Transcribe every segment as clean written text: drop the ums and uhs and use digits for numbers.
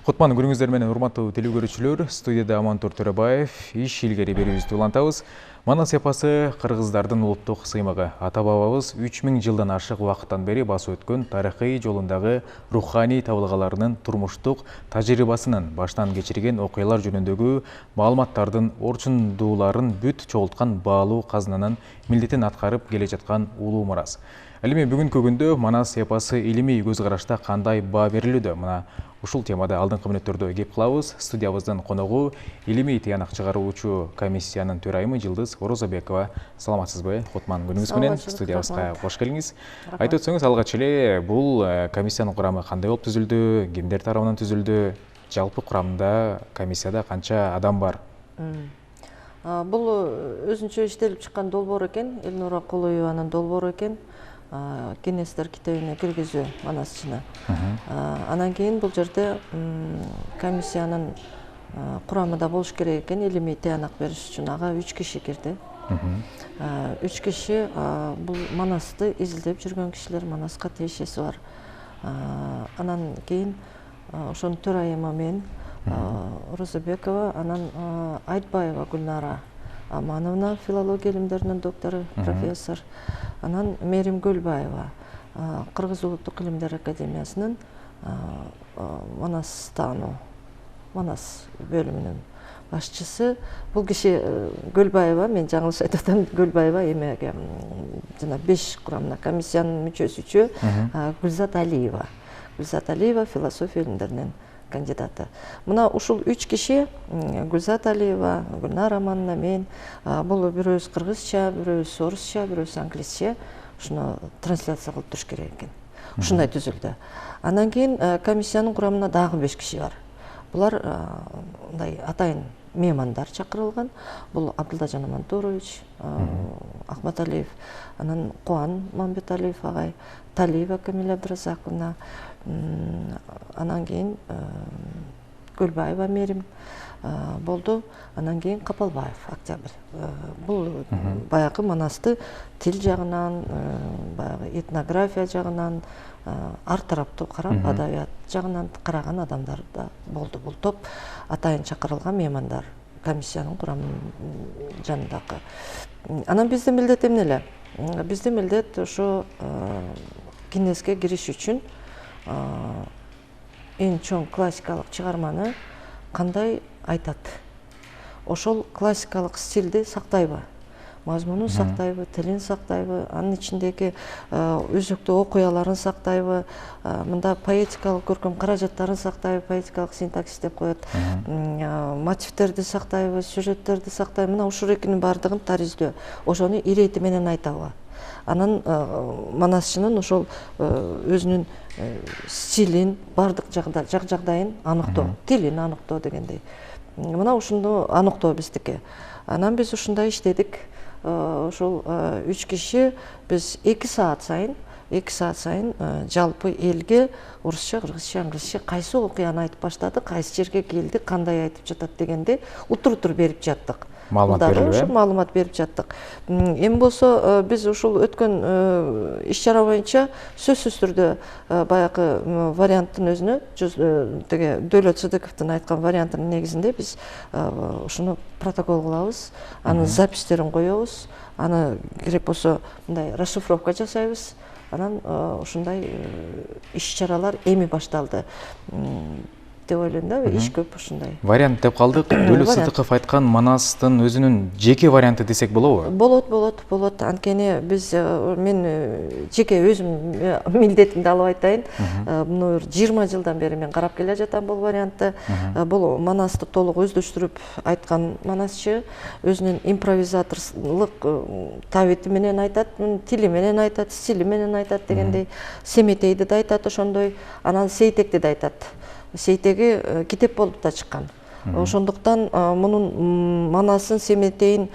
Кутман күнүңүздөр менен урматтуу телегөрүүчүлөр, студияда Амантур Төрөбаев, иш илгери берүүбүздү улантабыз. Манас эпосы кыргыздардын улуттук сыймыгы. Ата-бабабыз 3000 жылдан ашык убакыттан бери басып өткөн тарыхый жолундагы руханий табылгаларынын турмуштук тажрыйбасынын баштан кечирген окуялар жөнүндөгү маалыматтардын орчундууларын бүт чогулткан баалуу казынанын милдетин аткарып келе жаткан улуу мурас. Ал эми бүгүнкү күндө Манас эпосы илимий көз карашта кандай баа берилүүдө? Мына ушул темада алдыңкы мүнөттөрдө кеп кылабыз. Студиябыздын коногу илимий тыянак чыгаруучу комиссиянын төрайымы Жылдыз Орозобекова. Саламатсызбы? Кутман күнүңүз менен студиябызга кош келиңиз. Айтып өтсөңүз алгач эле бул комиссиянын курамы кандай болуп түзүлдү, кимдер тарабынан түзүлдү, жалпы курамда комиссияда канча адам бар? Бул өзүнчө иштелип чыккан долбоор экен, Элнура Кулуеванын долбоору экен. Кеңестер китебине киргизүү Манасчыны. Анан кийин бул жерде комиссиянын курамы да болуш керек экен, илимий тыянак бериш үчүн ага 3 киши кирди. 3 киши бул Манасты изилдеп жүргөн кишилер, Манаска тиешеси бар. Анан кийин ошонун төрайымы мен Орозобекова, анан Айтбаева Гүлнара Амановна, филология илимдеринин доктору, профессор. Анан Мерим Гөлбаева, Кыргыз улуттук илимдер академиясынын Манас бөлүмүнүн башчысы. Бул киши Гөлбаева, мен жаңылыш айтып атам, Гөлбаева эмеге жана 5 курамына комиссиянын мүчөсүчү Гүлзат Алиева. Гүлзат Алиева философия илимдеринин кандидаты. Мына ушул 3 киши, Гүлзат Алиева, Гүлнара Амановна, мен, бул бирөөбүз кыргызча, бирөөбүз орусча, бирөөбүз англисче, ушуну трансляция кылып туруш керек экен. Ушундай түзүлдү. Андан кийин комиссиянын курамына дагы 5 киши бар. Булар мындай атайын меймандар чакырылган. Бул Абдылдажан Амантурович, Ахматалиев, анан Кубан Мамбеталиев агай, Талиева Камиля Абдыразаковна, анан кийин Гөлбаева Мерим болду, анан кийин Капалбаев Октябрь. Бул баягы Манасты тил жагынан, баягы этнография жагынан, ар тараптуу карап, адабият жагынан караган адамдар да болду. Бул топ атайын чакырылган меймандар комиссиянын курамынын жанындагы. Анан биздин милдет эмне эле? Биздин милдет ошо кеңеске кириш үчүн эң чоң классикалык чыгарманы кандай айтат? Ошол классикалык стилди сактайбы? Мазмунун сактайбы, тилин сактайбы, анын ичиндеги өзүктүү окуяларын сактайбы, мында поэтикалык көркөм каражаттарын сактайбы, поэтикалык синтаксис деп коет, мотивтерди сактайбы, сюжеттерди сактайбы, мына ушул экинин баардыгын тариздөө, ошону ирети менен айтабы. Анан Манасчынын ошол өзүнүн стилин, баардык жагдайын аныктоо, тилин аныктоо дегендей. Мына ушунду аныктоо биздики. Анан биз ушундай иштедик. Ошол 3 киши биз 2 саат сайын жалпы элге орусча, кыргызча, англисче кайсы окуяны айтып баштады, кайсы жерге келди, кандай айтып жатат дегенди утур берип жаттык. Маалымат берип жаттык. Эми болсо биз ушул өткөн иш-чара боюнча сөзсүз түрдө баягы варианттын өзүнө, теге Дөөлөт Сыдыковдун айткан вариантынын негизинде биз ушуну протокол кылабыз, анын запистерин коебуз, аны керек болсо мындай расшифровка жасайбыз. Анан ушундай иш-чаралар эми башталды деп ойлойм да, иш көп ушундай. Вариант деп калдык. Дөөлөт Сыдыков айткан Манастын өзүнүн жеке варианты десек болобу? Болот. Анткени мен жеке өзүм милдетимди алып айтайын. Муну 20 жылдан бери мен карап келе жатам бул вариантты. Бул Манасты толук өздөштүрүп айткан Манасчы өзүнүн импровизаторлук табити менен айтат, тили менен айтат, стили менен айтат дегендей, Семетейди да айтат ошондой, анан Сейтекти да айтат. Сейтеги китеп болуп да чыккан. Ошондуктан мунун Манасын, Семетейин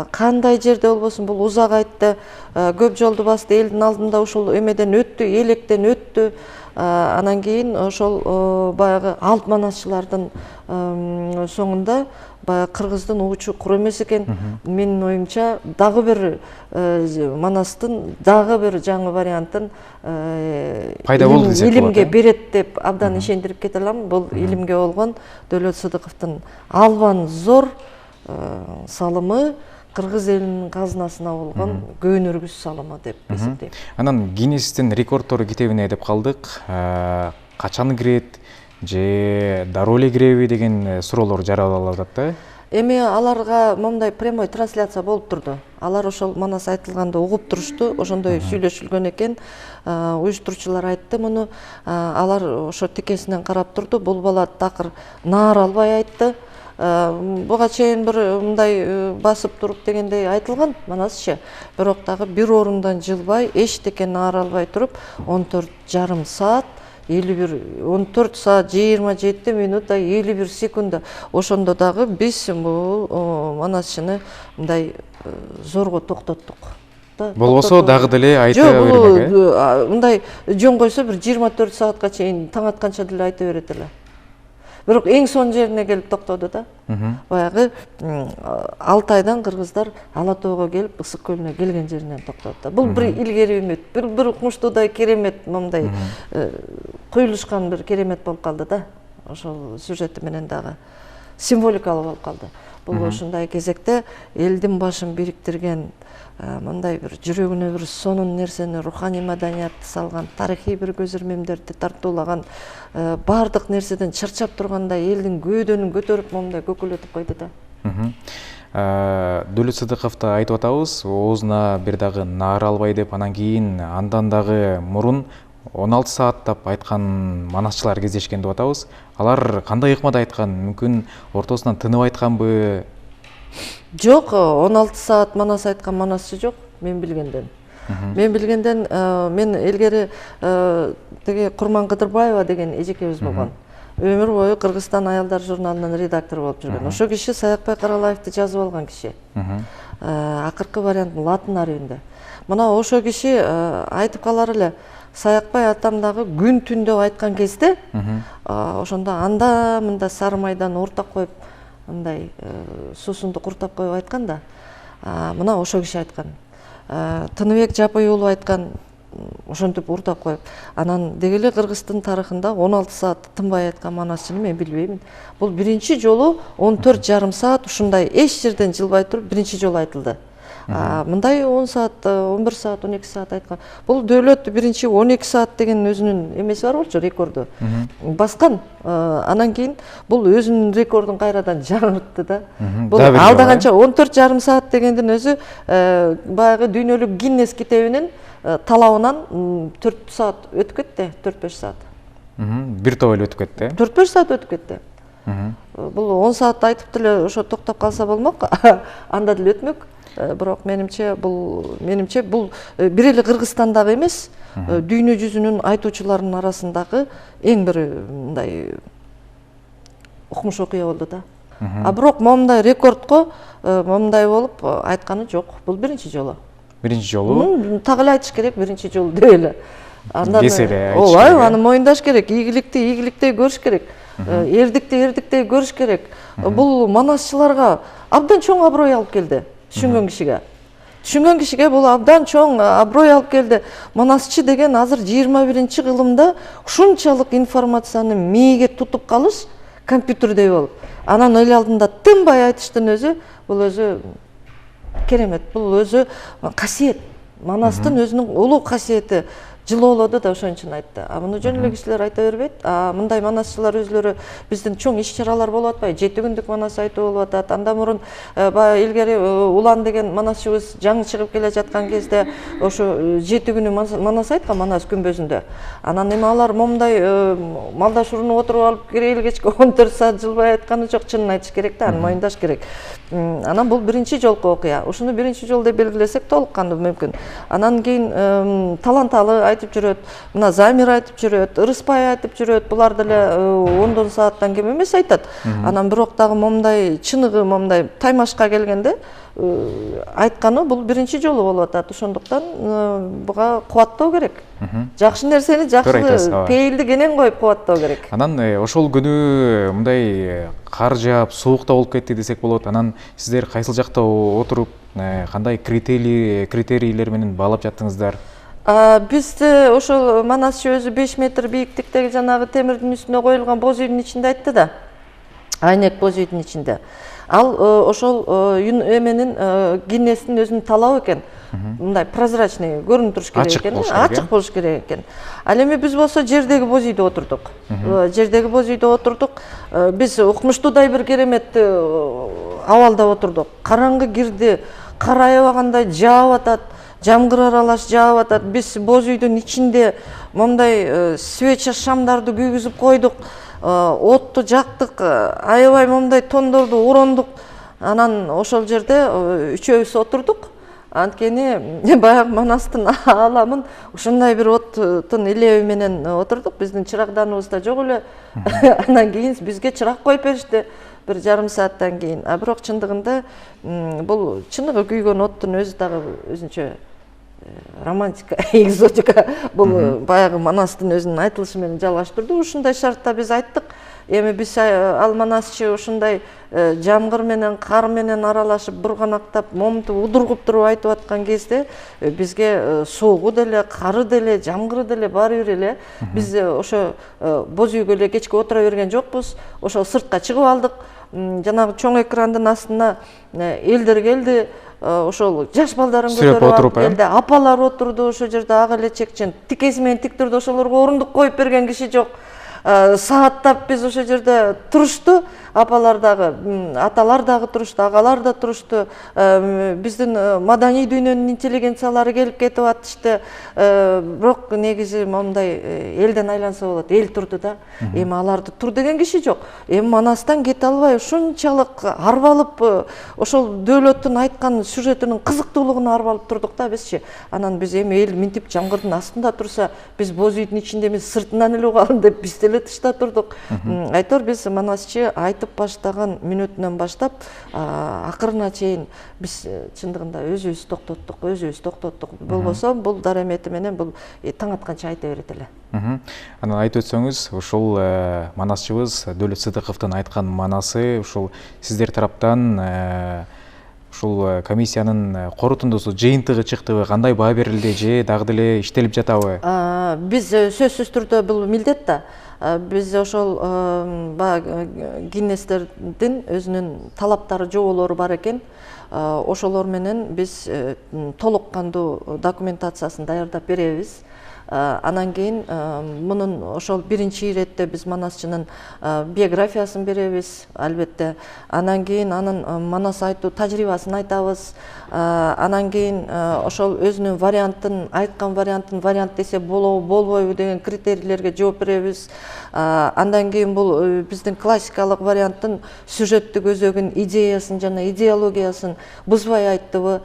кандай жерде болбосун бул узак айтты, көп жолду басты, элдин алдында ушул эмеден өттү, электен өттү, Анан кийин ошол баягы алп манасчылардын соңунда баягы кыргыздын уучу кур эмес экен. Менин оюмча дагы бир манастын дагы бир жаңы вариантын пайда болду десек болот. илимге берет деп абдан ишендирип кете алам. Бул илимге болгон Дөөлөт Сыдыковдун албан зор салымы, кыргыз элинин казынасына болгон көөнөргүс салымы деп эсептейм. Анан Гиннестин рекордтору китебине деп калдык. Качан кирет же дароо эле киреби деген суроолор жаралып атат да. Эми аларга момундай прямой трансляция болуп турду. Алар ошол манас айтылганда угуп турушту, ошондой сүйлөшүлгөн экен. Уюштуруучулар айтты муну. Алар ошо тикесинен карап турду. Бул бала такыр наар албай айтты. Буга чейин бир мындай басып туруп дегендей айтылган манасчы. Бирок дагы бир орундан жылбай, эчтеке наар албай туруп 14,5 саат 14 саат 27 минут 51 секунда. Ошондо дагы биз бул манасчыны мындай зорго токтоттук. Болбосо дагы деле айта бермек. Мындай жөн койсо бир 24 саатка чейин таң атканча деле айта берет эле. Бирок эң сонун жерине келип токтоду да. Баягы Алтайдан кыргыздар Ала тоого келип Ысык көлүнө келген жеринен токтоду. Бул бир илгери үмүт, бир укмуштуудай керемет момундай куюлушкан бир керемет болуп калды да. Ошол сюжети менен дагы символикалуу болуп калды. Бул ушундай кезекте элдин башын бириктирген мындай бир жүрөгүнө бир сонун нерсени, руханий маданиятты салган, тарыхый бир көзөрмөмдөрдү тартуулаган, бардык нерседен чарчап турганда элдин көөдөнүн көтөрүп момундай көкөлөтүп койду да. Дөөлөт Сыдыковду айтып атабыз, оозуна бир дагы наар албай деп, анан кийин андан дагы мурун 16 сааттап айткан манасчылар кездешкен деп атабыз. Алар кандай ыкмада айткан? Мүмкүн ортосунан тынып айтканбы? Жок, 16 саат манас айткан манасчы жок, мен билгенден. Мен билгенден, мен илгери теге Курман Кыдырбаева деген эжекебиз болгон. Өмүр бою Кыргызстан аялдар журналынын редактору болуп жүргөн. Ошол киши Саякбай Каралаевди жазып алган киши. Акыркы вариантын латын арабинде. Мына ошол киши айтып калар эле, Саякбай атам дагы күн түн деп айткан кезде, ошондо анда мында сары майдан уртап коюп, мындай суусунду куртап коюп айткан да. Мына ошол киши айткан. Тыныбек Жапай уулу айткан, ошентип уртап коюп. Анан деги эле Кыргыздын тарыхында 16 саат тынбай айткан манасчыны мен билбеймин. Бул биринчи жолу 14,5 саат ушундай эч жерден жылбай туруп биринчи жолу айтылды. Мындай 10 саат, 11 саат, 12 саат айткан. Бул Дөөлөт биринчи 12 саат деген өзүнүн эмеси бар болчу, рекорду. Баскан. Анан кийин бул өзүнүн рекордун кайрадан жаңыртты да. Бул алдаганча 14,5 саат дегендин өзү баягы дүйнөлүк Гиннес китебинин талабынан 4 саат өтүп кетти, 4-5 саат. Бир топ эле өтүп кетти. 4-5 саат өтүп кетти. Бул 10 саат айтып деле ошо токтоп калса болмок, анда деле өтмөк. Бирок менимче бул бир эле Кыргызстандагы эмес, дүйнө жүзүнүн айтуучуларынын арасындагы эң бир мындай укмуш окуя болду да. Бирок момундай рекордко момундай болуп айтканы жок. Бул биринчи жолу. Биринчи жолу. Так эле айтыш керек, биринчи жолу деп эле. Ооба, аны моюндаш керек, ийгиликти ийгиликтей көрүш керек. Эрдикти эрдиктей көрүш керек. Бул манасчыларга абдан чоң аброй алып келди. Түшүнгөн кишиге бул абдан чоң аброй алып келди. Манасчы деген азыр 21-чи кылымда ушунчалык информацияны мээге тутуп калыш компьютердей болуп. Анан эл алдында тынбай айтыштын өзү, бул өзү керемет. Бул өзү касиет. Манастын өзүнүн улуу касиети жылоолоду да ошон үчүн айтты. Муну жөн эле кишилер айта бербейт. Мындай манасчылар өзлөрү биздин чоң иш-чаралар болуп атпайбы? 7 күндүк манас айтуу болуп атат. Анда мурун баягы илгери Улан деген манасчыбыз жаңы чыгып келе жаткан кезде ошо 7 күнү манас айткан, манас күнбөзүндө. Анан эми алар момундай малдаш урунуп отуруп алып кирейли кечке 14 саат жылбай айтканы жок, чынын айтыш керек да, аны моюндаш керек. Анан бул биринчи жолку окуя. Ушуну биринчи жол деп белгилесек толук кандуу мүмкүн. Анан кийин таланталы айтып жүрөт, мына Замир айтып жүрөт, Ырыспай айтып жүрөт, булар деле 10 сааттан кем эмес айтат. Анан бирок дагы момундай чыныгы момундай таймашка келгенде айтканы бул биринчи жолу болуп атат. Ошондуктан буга кубаттоо керек. Жакшы нерсени жакшы пейилди кенен коюп кубаттоо керек. Анан ошол күнү мындай кар жаап, суук да болуп кетти десек болот. Анан сиздер кайсыл жакта отуруп, кандай критерийлер менен баалап жаттыңыздар? Бизде ошол Манасчы өзү 5 метр бийиктиктеги жанагы темирдин үстүнө коюлган боз үйдүн ичинде айтты да. Айнек боз үйдүн ичинде. Ал ошол эменин Гиннестин өзүнүн талабы экен. Мындай прозрачный көрүнүп туруш керек экен, ачык болуш керек экен. Ал эми биз болсо жердеги боз үйдө отурдук. Жердеги боз үйдө отурдук. Биз укмуштуудай бир керемет абалда отурдук. Караңгы кирди, кар аябагандай жаап атат, жамгыр аралаш жаап атат. Биз боз үйдүн ичинде момундай свеча шамдарды күйгүзүп койдук. Отту жактык, аябай момундай тондорду орондук. Анан ошол жерде үчөөбүз отурдук. Анткени баягы Манастын ааламын ушундай бир оттун илеби менен отурдук. Биздин чырагданыбыз да жок эле. Андан кийин бизге чырак коюп беришти бир жарым сааттан кийин. Бирок чындыгында бул чыныгы күйгөн оттун өзү дагы өзүнчө романтика, экзотика. Бул баягы Манастын өзүнүн айтылышы менен жалгаштырды. Ушундай шартта биз айттык. Эми биз ал Манасчы ушундай жамгыр менен, кар менен аралашып, бурганактап, момунту удургуп туруп айтып аткан кезде бизге суугу деле, кары деле, жамгыры деле баары бир эле. Биз ошо боз үйгө эле кечке отура берген жокпуз. Ошо сыртка чыгып алдык. Жанагы чоң экрандын астына элдер келди. Ошол жаш балдарын көтөрүп келди, апалар отурду ошол жерде ак эле чекчен. Тикеси менен тик турду, ошолорго орундук коюп берген киши жок. Сааттап биз ошол жерде турушту, апалар дагы, аталар дагы турушту, агалар да турушту. Биздин маданий дүйнөнүн интеллигенциялары келип кетип атышты. Бирок негизи момундай элден айланса болот, эл турду да. Эми аларды тур деген киши жок. Эми Манастан кете албай ушунчалык арбалып, ошол дөөлөттүн айткан сюжетинин кызыктуулугуна арбалып турдук да бизчи. Анан биз эми эл минтип жамгырдын астында турса, биз боз үйдүн ичинде эмес сыртынан эле угалым деп биз деле тышта турдук. Айтор биз Манасчы айтып баштаган мүнөтүнөн баштап акырына чейин биз чындыгында өзүбүз токтоттук. Болбосо бул дарамети менен бул таң атканча айта берет эле. Анан айтып өтсөңүз, ушул Манасчыбыз Дөөлөт Сыдыковдун айткан манасы ушул сиздер тараптан ушул комиссиянын корутундусу жыйынтыгы чыктыбы, кандай баа берилди же дагы деле иштелип жатабы? Биз сөзсүз түрдө бул милдет да. Биз ошол Гиннестердин өзүнүн талаптары, жоболору бар экен. Ошолор менен биз толук кандуу документациясын даярдап беребиз. Анан кийин мунун ошол биринчи иретте биз Манасчынын биографиясын беребиз, албетте. Анан кийин анын Манас айтуу тажрыйбасын айтабыз. Анан кийин ошол өзүнүн вариантын, айткан вариант десе болобу, болбойбу деген критерийлерге жооп беребиз. Андан кийин бул биздин классикалык варианттын сюжеттик өзөгүн, идеясын жана идеологиясын бузбай айттыбы,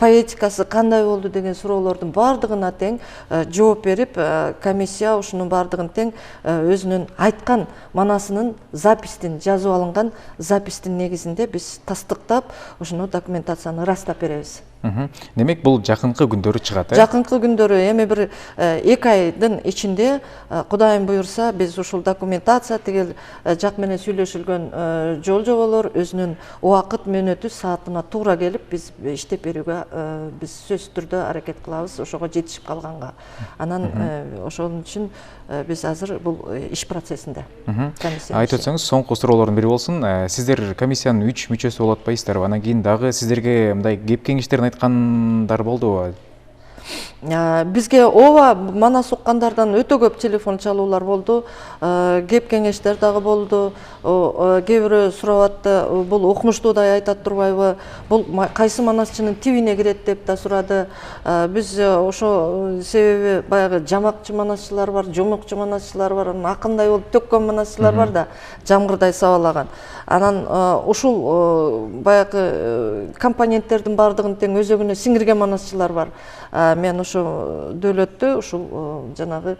поэтикасы кандай болду деген суроолордун баардыгына тең жооп берип, комиссия ушунун баардыгын тең өзүнүн айткан манасынын запистин, жазып алынган запистин негизинде биз тастыктап, ошону документацияны ырастап беребиз. Демек бул жакынкы күндөрү чыгат, Жакынкы күндөрү эми бир 2 айдын ичинде Кудайым буйрса биз ушул документация тигил жак менен сүйлөшүлгөн жол жоболор өзүнүн убакыт мөөнөтү саатына туура келип биз иштеп берүүгө биз сөзсүз түрдө аракет кылабыз ошого жетишип калганга. Анан ошон үчүн биз азыр бул иш процессинде. Айтып өтсөңүз, соңку суроолордун бири болсун. Сиздер комиссиянын 3 мүчөсү болуп атпайсыздарбы? Анан кийин дагы сиздерге мындай кеп кеңештерин айткандар болдубу? Бизге ооба Манас уккандардан өтө көп телефон чалуулар болду. Кеп кеңештер дагы болду. Кээ бирөө сурап атты, бул укмуштуудай айтат турбайбы? Бул кайсы Манасчынын тибине кирет деп да сурады. Биз ошо себеби баягы жамакчы Манасчылар бар, жомокчу Манасчылар бар, акындай болуп төккөн Манасчылар бар да, жамгырдай сабалаган. Анан баягы компоненттердин баардыгын тең өзөгүнө сиңирген Манасчылар бар. Мен ошо дөөлөттө ушул жанагы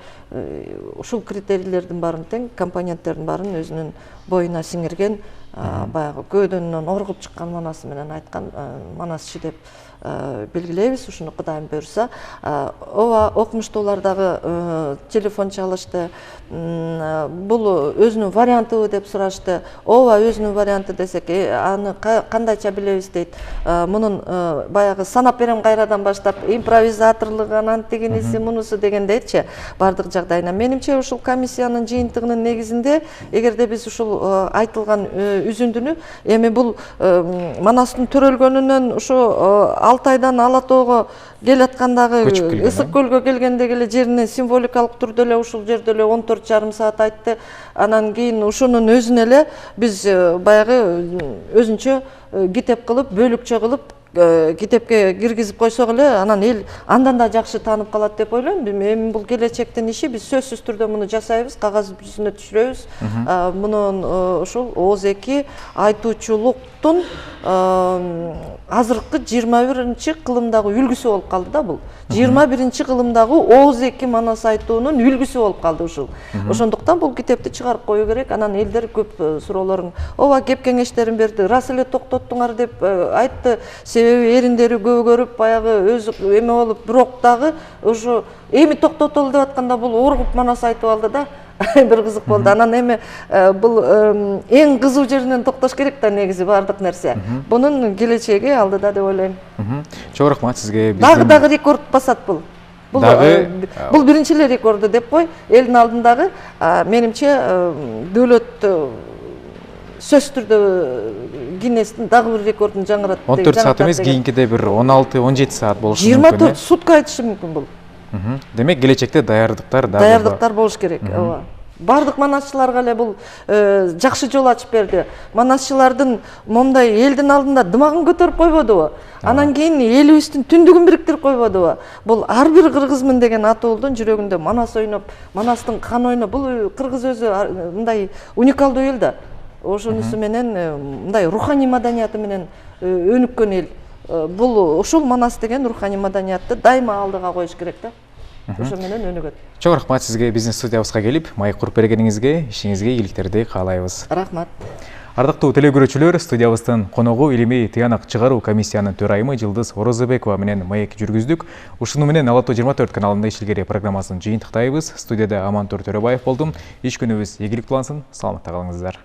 ушул критерийлердин баарын тең компоненттердин баарын өзүнүн боюна сиңирген баягы көөдөнүнөн оргуп чыккан манасы менен айткан манасчы деп белгилейбиз. Ушуну Кудайым буйрса, ооба окумуштуулар дагы телефон чалышты. Бул өзүнүн вариантыбы деп сурашты. Ооба өзүнүн варианты десек, аны кандайча билебиз дейт. Мунун баягы санап берем кайрадан баштап импровизаторлугу, анан тигиниси, мунусу дегендейчи бардык жагдайына. Менимче ушул комиссиянын жыйынтыгынын негизинде, эгерде биз ушул айтылган үзүндүнү эми бул Манастын төрөлгөнүнөн ушу Алтайдан Ала Тоого келаткандагы ысык көлгө келгендеги эле жерине символикалык түрдө эле ушул жерде эле 14,5 саат айтты. Анан кийин ушунун өзүнө эле биз баягы өзүнчө китеп кылып, бөлүкчө кылып китепке киргизип койсок эле, анан эл андан да жакшы таанып калат деп ойлойм. Эми бул келечектин иши, биз сөзсүз түрдө муну жасайбыз, кагаз жүзүнө түшүрөбүз. Мунун ушул ооз-2 айтуучулуктун азыркы 21-чи кылымдагы үлгүсү болуп калды да бул. 21-чи кылымдагы ооз-2 манас айтуунун үлгүсү болуп калды ушул. Ошондуктан бул китепти чыгарып кою керек. Анан элдер көп суроолорун, ооба кеп кеңештерин берди, рас эле токтоттуңар деп айтты. Себеби эриндери көбөгөрүп, баягы өзү эме болуп, бирок дагы ушу эми токтотолу деп атканда бул оргуп манас айтып алды да. Бир кызык болду. Анан эми бул эң кызуу жеринен токтош керек да негизи бардык нерсе. Бунун келечеги алдыда деп ойлойм. Чоң рахмат сизге. Дагы рекорд басат бул. Бул биринчи эле рекорду деп кой. Элдин алдындагы менимче дөөлөт сөз түрдө Гиннестин дагы бир рекордун жаңырат. 14 саат эмес, кийинкиде бир 16-17 саат болушу мүмкүн. 24 сутка айтышы мүмкүн бул. Демек келечекте даярдыктар болуш керек. Ооба. Бардык манасчыларга эле бул жакшы жол ачып берди. Манасчылардын момундай элдин алдында дымагын көтөрүп койбодубу? Анан кийин элибиздин түндүгүн бириктирип койбодубу? Бул ар бир кыргызмын деген атуулдун жүрөгүндө манас ойноп, манастын каны ойноп, бул кыргыз өзү мындай уникалдуу эл да. Ошонусу менен мындай руханий маданияты менен өнүккөн эл. Бул ушул манас деген руханий маданиятты дайыма алдыга коюш керек да. Ошо менен өнүгөт. Чоң рахмат сизге бизнес студиябызга келип, маек куруп бергениңизге, ишиңизге ийгиликтерди каалайбыз. Рахмат. Ардактуу телекөрүүчүлөр, студиябыздын коногу илимий тыянак чыгаруу комиссиянын төрайымы Жылдыз Орозобекова менен маек жүргүздүк. Ушуну менен Ала Тоо 24 каналында ишилгери программасын жыйынтыктайбыз. Студияда Амантур Төрөбаев болдум. Иш күнүбүз ийгиликтүү улансын. Саламатта калыңыздар.